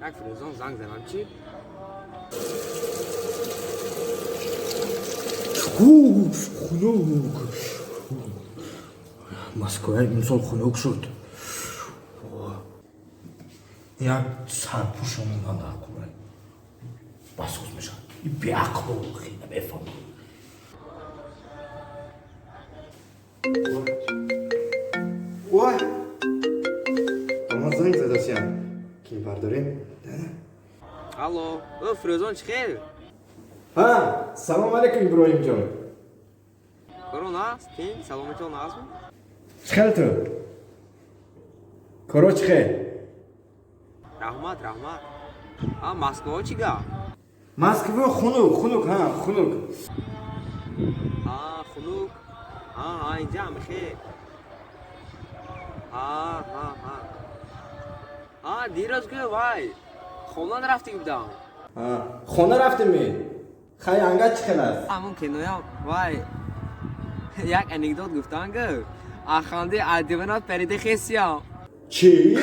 یک فریزان زنگ زنم چی؟ خنک مسکوی انسان خنک شد یک سرپوشمون هم نکنه بس خوز میشن این بیعقل خیلی بفهم وای اما زنگ زده سیم کی برداریم؟ الو فریزان چی خیلی؟ ها سلام علیکم ابراهیم جان کرون است؟ تین سلامتون است؟ چخیل تو؟ کرو چخیل؟ رحمت مسکو چی گا؟ مسکوی خنک ها خنک خنوک اینجا هم خیلی دیروز که وای خونه نرفتی بودم خونه رفتیم می خیلی انگه چخیل است ممکن نویم وای یک انیکدوت گفتن که آخانده ادیبنات پریده خیسیا چی؟